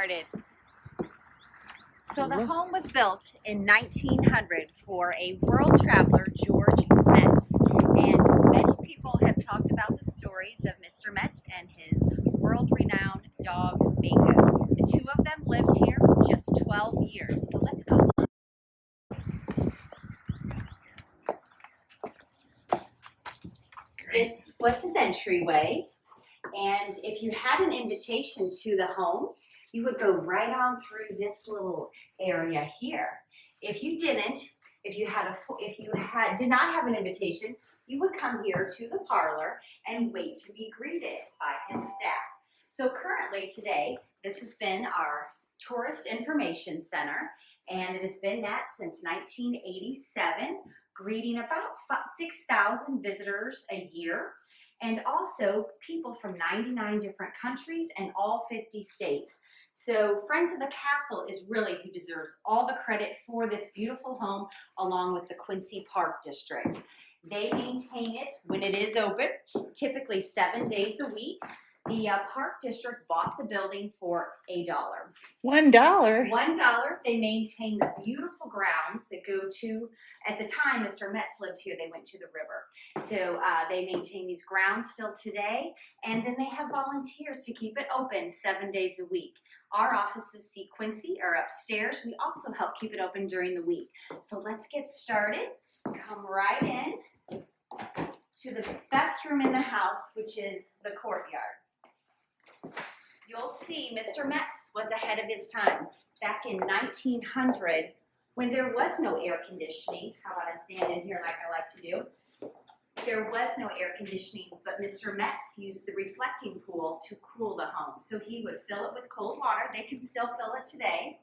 started. So the home was built in 1900 for a world traveler, George Metz, and many people have talked about the stories of Mr. Metz and his world-renowned dog, Bingo. The two of them lived here just 12 years. So let's go. This was his entryway, and if you had an invitation to the home, you would go right on through this little area here. If you didn't, if you did not have an invitation, you would come here to the parlor and wait to be greeted by his staff. So currently today, this has been our Tourist Information Center, and it has been that since 1987, greeting about 6,000 visitors a year, and also people from 99 different countries and all 50 states. So Friends of the Castle is really who deserves all the credit for this beautiful home, along with the Quincy Park District. They maintain it when it is open, typically 7 days a week. The Park District bought the building for $1. $1? $1. They maintain the beautiful grounds that go to, at the time Mr. Metz lived here, they went to the river. So they maintain these grounds still today, and then they have volunteers to keep it open 7 days a week. Our offices, see Quincy, are upstairs. We also help keep it open during the week. So let's get started. Come right in to the best room in the house, which is the courtyard. You'll see Mr. Metz was ahead of his time. Back in 1900, when there was no air conditioning, how about I stand in here like I like to do? There was no air conditioning, but Mr. Metz used the reflecting pool to cool the home. So he would fill it with cold water. They can still fill it today.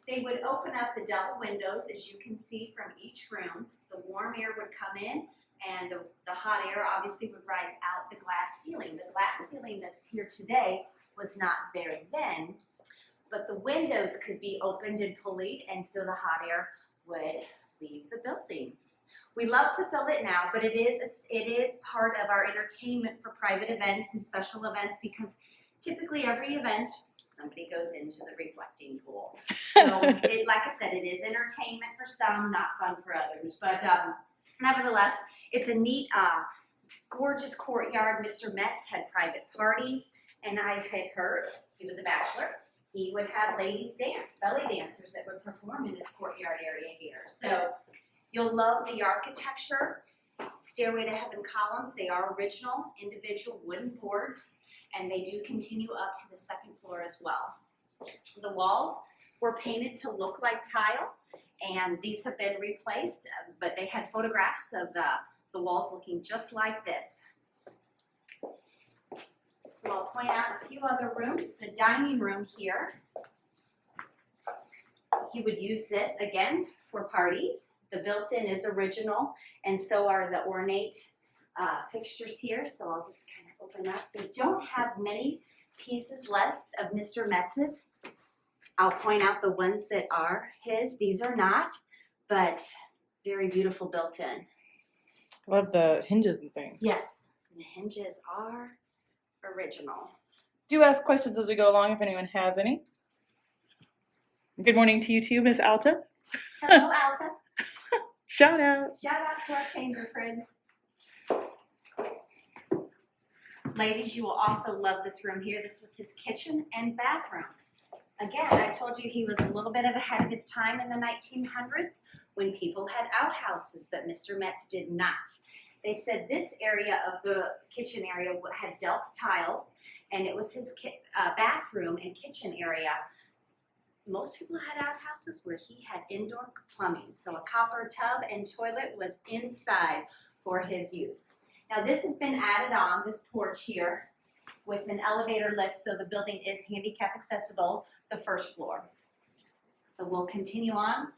They would open up the double windows, as you can see from each room. The warm air would come in, and the hot air obviously would rise out the glass ceiling. The glass ceiling that's here today was not there then, but the windows could be opened and pulleyed, and so the hot air would leave the building. We love to fill it now, but it is part of our entertainment for private events and special events, because typically every event, somebody goes into the reflecting pool. So like I said, it is entertainment for some, not fun for others, but nevertheless, it's a neat, gorgeous courtyard. Mr. Metz had private parties, and I had heard, he was a bachelor, he would have ladies dance, belly dancers that would perform in this courtyard area here. So you'll love the architecture. Stairway to Heaven columns, they are original, individual wooden boards, and they do continue up to the second floor as well. The walls were painted to look like tile, and these have been replaced, but they had photographs of the walls looking just like this. So I'll point out a few other rooms. The dining room here, he would use this, again, for parties. The built-in is original, and so are the ornate fixtures here. So I'll just kind of open up. They don't have many pieces left of Mr. Metz's. I'll point out the ones that are his. These are not, but very beautiful built-in. Love the hinges and things. Yes, and the hinges are original. Do ask questions as we go along if anyone has any. Good morning to you too, Miss Alta. Hello, Alta. Shout out. Shout out to our chamber friends. Ladies, you will also love this room here. This was his kitchen and bathroom. Again, I told you he was a little bit ahead of his time in the 1900s when people had outhouses, but Mr. Metz did not. They said this area of the kitchen area had Delft tiles, and it was his bathroom and kitchen area. Most people had outhouses where he had indoor plumbing, so a copper tub and toilet was inside for his use. Now this has been added on, this porch here, with an elevator lift, so the building is handicap accessible, the first floor. So we'll continue on.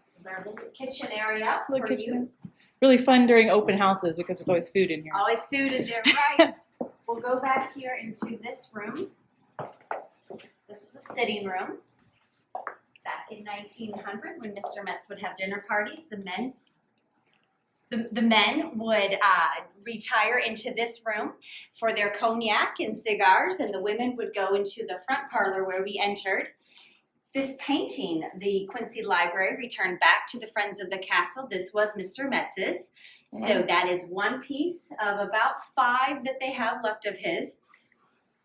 This is our little kitchen area for use. Really fun during open houses because there's always food in here. Always food in there, right? We'll go back here into this room. This was a sitting room. Back in 1900, when Mr. Metz would have dinner parties, the men The men would retire into this room for their cognac and cigars, and the women would go into the front parlor where we entered. This painting, the Quincy Library returned back to the Friends of the Castle. This was Mr. Metz's. So that is one piece of about 5 that they have left of his.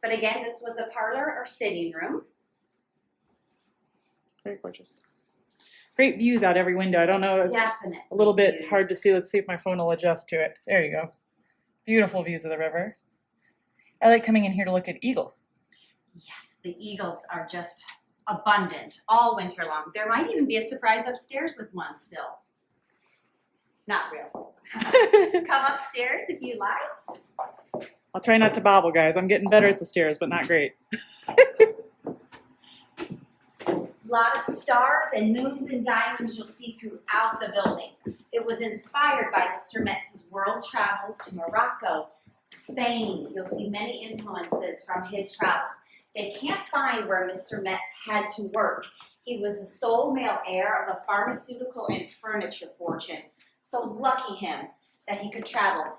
But again, this was a parlor or sitting room. Very gorgeous. Great views out every window. I don't know, it's Definitely a little bit views. hard to see. Let's see if my phone will adjust to it. There you go. Beautiful views of the river. I like coming in here to look at eagles. Yes, the eagles are just abundant all winter long. There might even be a surprise upstairs with one still. Not real. Come upstairs if you like. I'll try not to bobble, guys. I'm getting better at the stairs, but not great. A lot of stars and moons and diamonds you'll see throughout the building. It was inspired by Mr. Metz's world travels to Morocco, Spain. You'll see many influences from his travels. They can't find where Mr. Metz had to work. He was the sole male heir of a pharmaceutical and furniture fortune. So lucky him that he could travel.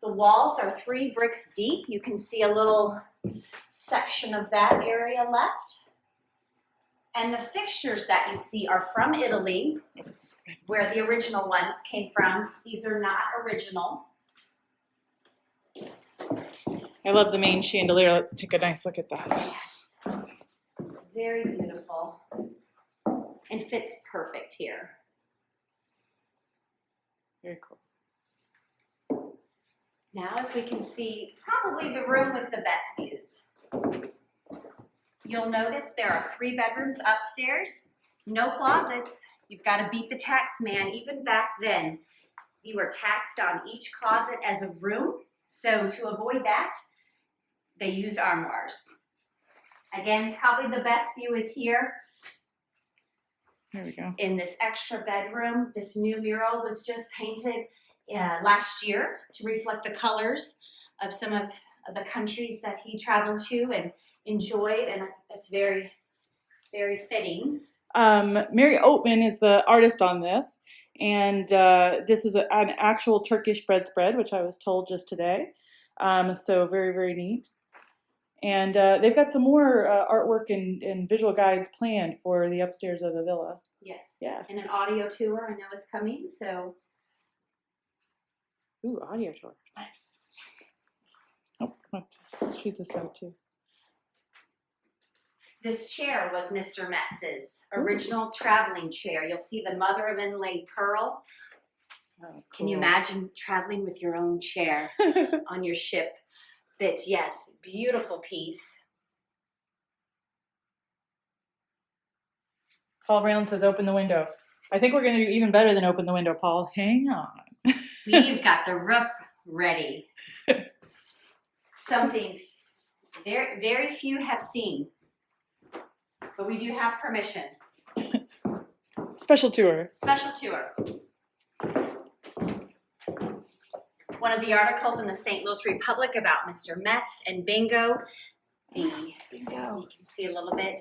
The walls are 3 bricks deep. You can see a little section of that area left. And the fixtures that you see are from Italy, where the original ones came from. These are not original. I love the main chandelier. Let's take a nice look at that. Yes. Very beautiful. And fits perfect here. Very cool. Now if we can see probably the room with the best views. You'll notice there are 3 bedrooms upstairs, no closets. You've got to beat the tax man. Even back then, you were taxed on each closet as a room. So to avoid that, they used armoires. Again, probably the best view is here. There we go. In this extra bedroom. This new mural was just painted last year to reflect the colors of some of the countries that he traveled to and enjoyed, and it's very, very fitting. Mary Oatman is the artist on this, and this is an actual Turkish bread spread, which I was told just today. So very, very neat. And they've got some more artwork and visual guides planned for the upstairs of the villa. Yes. Yeah. And an audio tour I know is coming, so. Ooh, audio tour. Nice. Oh, let's shoot this out too. This chair was Mr. Metz's original traveling chair. You'll see the mother of inlaid pearl. Oh, cool. Can you imagine traveling with your own chair on your ship? But yes, beautiful piece. Paul Brown says open the window. I think we're going to do even better than open the window, Paul. Hang on. We've got the roof ready. Something very, very few have seen. But we do have permission. Special tour. Special tour. One of the articles in the St. Louis Republic about Mr. Metz and Bingo. Bingo. You can see a little bit.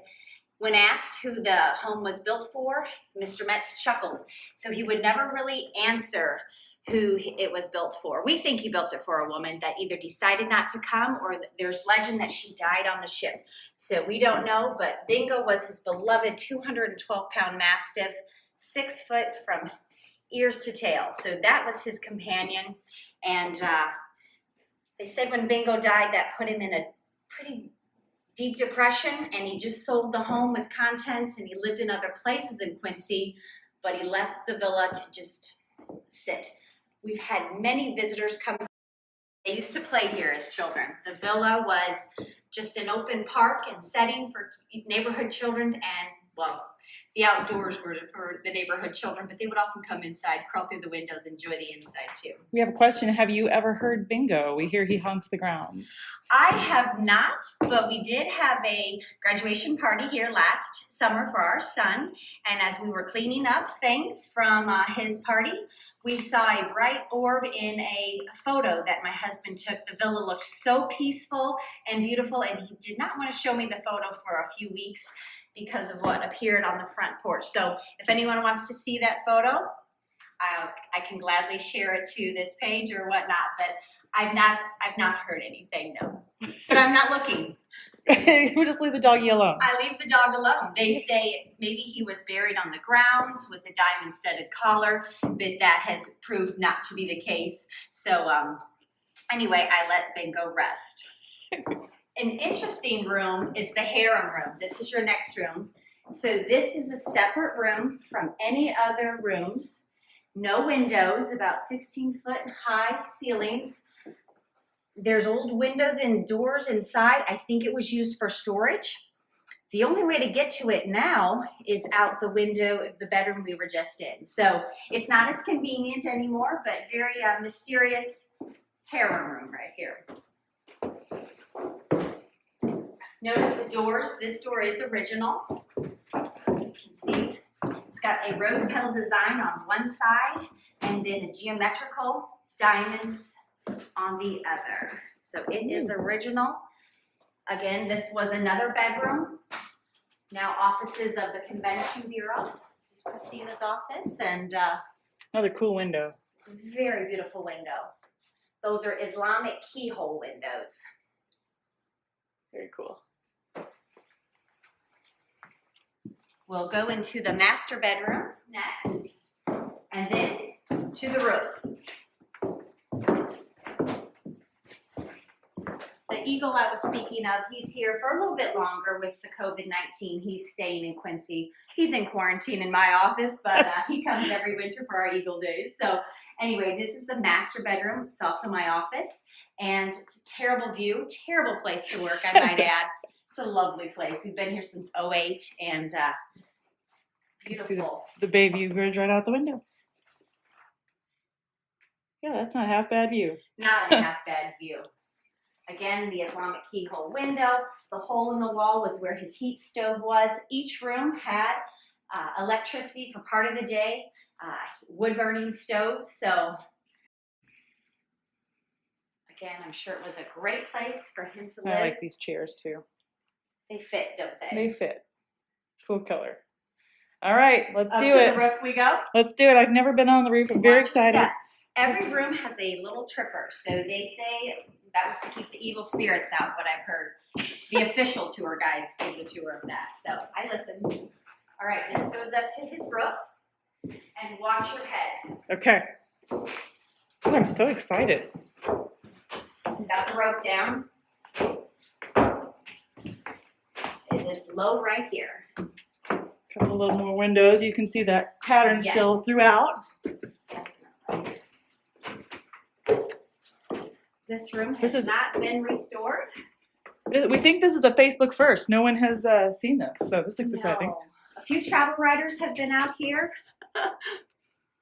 When asked who the home was built for, Mr. Metz chuckled. So he would never really answer who it was built for. We think he built it for a woman that either decided not to come or there's legend that she died on the ship. So we don't know, but Bingo was his beloved 212-pound Mastiff, 6 foot from ears to tail. So that was his companion. And they said when Bingo died, that put him in a pretty deep depression, and he just sold the home with contents, and he lived in other places in Quincy, but he left the villa to just sit. We've had many visitors come. They used to play here as children. The villa was just an open park and setting for neighborhood children, and, well, the outdoors were for the neighborhood children, but they would often come inside, crawl through the windows, enjoy the inside too. We have a question. Have you ever heard Bingo? We hear he haunts the grounds. I have not, but we did have a graduation party here last summer for our son, and as we were cleaning up things from his party, we saw a bright orb in a photo that my husband took. The villa looked so peaceful and beautiful, and he did not want to show me the photo for a few weeks because of what appeared on the front porch. So if anyone wants to see that photo, I can gladly share it to this page or whatnot, but I've not heard anything, no. But I'm not looking. We'll just leave the doggy alone. I leave the dog alone. They say maybe he was buried on the grounds with a diamond-studded collar, but that has proved not to be the case. So anyway, I let Bingo rest. An interesting room is the harem room. This is your next room. So this is a separate room from any other rooms. No windows, about 16-foot high ceilings. There's old windows and doors inside. I think it was used for storage. The only way to get to it now is out the window of the bedroom we were just in. So it's not as convenient anymore, but very mysterious harem room right here. Notice the doors. This door is original. You can see it's got a rose petal design on one side and then a geometrical diamonds on the other. So it is original. Again, this was another bedroom. Now offices of the Convention Bureau. This is Christina's office and Another cool window. very beautiful window. Those are Islamic keyhole windows. Very cool. We'll go into the master bedroom next and then to the roof. The eagle I was speaking of, he's here for a little bit longer with the COVID-19. He's staying in Quincy. He's in quarantine in my office, but he comes every winter for our eagle days. So anyway, this is the master bedroom. It's also my office. And it's a terrible view, terrible place to work, I might add. It's a lovely place. We've been here since '08 and beautiful. See the Bayview Bridge right out the window. Yeah, that's not a half bad view. Not a half bad view. Again, the Islamic keyhole window. The hole in the wall was where his heat stove was. Each room had electricity for part of the day, wood-burning stoves. So, again, I'm sure it was a great place for him to live. I like these chairs too. They fit, don't they? They fit. Cool color. All right, let's do Up it. to the roof we go. Let's do it. I've never been on the roof. I'm very excited. Every room has a little tripper. So they say that was to keep the evil spirits out, what I've heard. The official tour guides give the tour of that. So I listened. All right, this goes up to his roof. And watch your head. Okay. Oh, I'm so excited. Got the rope down. It is low right here. Couple little more windows. You can see that pattern still throughout. This room has not been restored. We think this is a Facebook first. No one has seen this, so this looks exciting. A few travel writers have been out here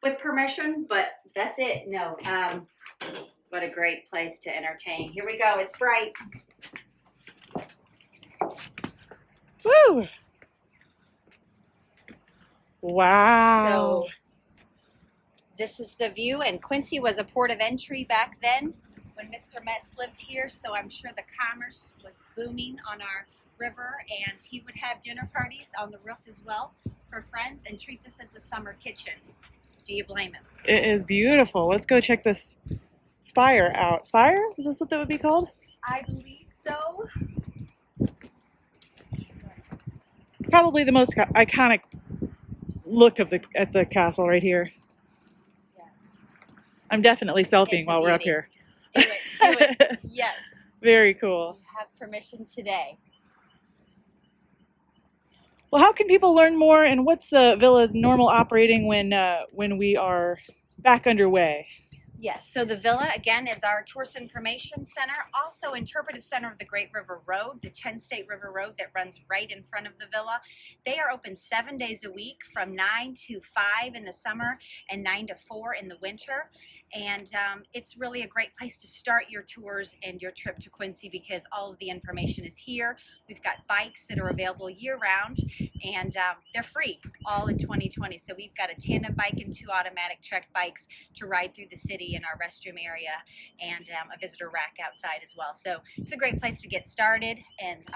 with permission, but that's it. No. What a great place to entertain. Here we go. It's bright. Woo! Wow. So this is the view, and Quincy was a port of entry back then when Mr. Metz lived here, so I'm sure the commerce was booming on our river, and he would have dinner parties on the roof as well for friends and treat this as a summer kitchen. Do you blame him? It is beautiful. Let's go check this spire out. Spire? Is this what that would be called? I believe so. Probably the most iconic look of at the castle right here. Yes. I'm definitely selfieing while we're up here. Do it, do it. Yes. Very cool. You have permission today. Well, how can people learn more, and what's the villa's normal operating when we are back underway? Yes, so the Villa, again, is our tourist information center, also interpretive center of the Great River Road, the 10-state river road that runs right in front of the Villa. They are open 7 days a week from 9 to 5 in the summer and 9 to 4 in the winter. And it's really a great place to start your tours and your trip to Quincy because all of the information is here. We've got bikes that are available year-round, and they're free all in 2020. So we've got a tandem bike and 2 automatic trek bikes to ride through the city in our restroom area, and a visitor rack outside as well. So it's a great place to get started. And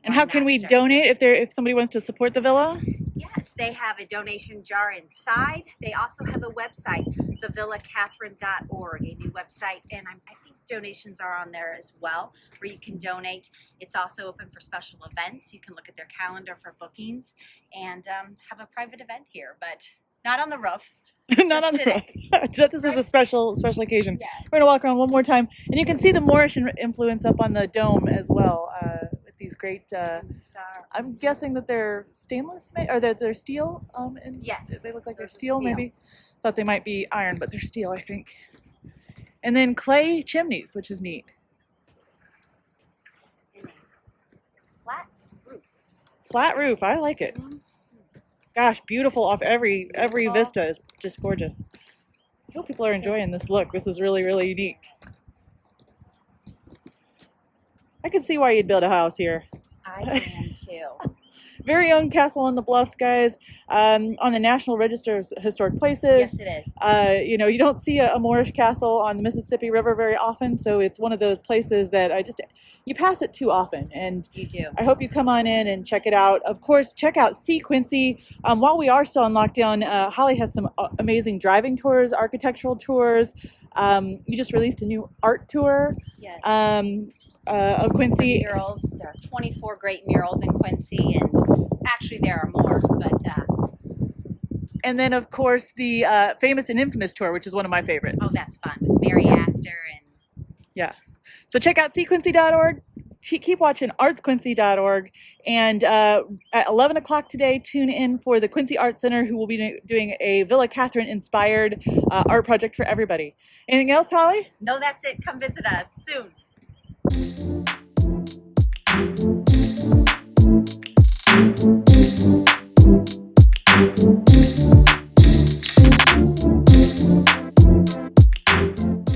how can we donate if somebody wants to support the Villa? Yes, they have a donation jar inside. They also have a website, thevillakatherine.org, a new website, and I think donations are on there as well, where you can donate. It's also open for special events. You can look at their calendar for bookings and have a private event here, but not on the roof. Not on the today. roof. This is a special occasion. Yes. We're gonna walk around one more time, and you can see the Moorish influence up on the dome as well. With these great, I'm guessing that they're stainless, or that they're steel. Yes. They look like they're steel. Maybe thought they might be iron, but they're steel, I think. And then clay chimneys, which is neat. And a flat roof. Flat roof. I like it. Gosh, beautiful off every vista is just gorgeous. I hope people are enjoying this look. This is really, really unique. I can see why you'd build a house here. I am too. Very own castle on the bluffs, guys. On the National Register of Historic Places. Yes, it is. You don't see a Moorish castle on the Mississippi River very often, so it's one of those places that you pass it too often. And you do. I hope you come on in and check it out. Of course, check out See Quincy. While we are still in lockdown, Holly has some amazing driving tours, architectural tours. You just released a new art tour. Yes. Of Quincy. Murals. There are 24 great murals in Quincy, and actually there are more, but and then of course the famous and infamous tour, which is one of my favorites. Oh, that's fun, with Mary Astor and yeah. So check out seequincy.org. Keep watching artsquincy.org, and at 11 o'clock today, tune in for the Quincy Art Center, who will be doing a Villa Katherine inspired art project for everybody. Anything else, Holly? No, that's it. Come visit us soon.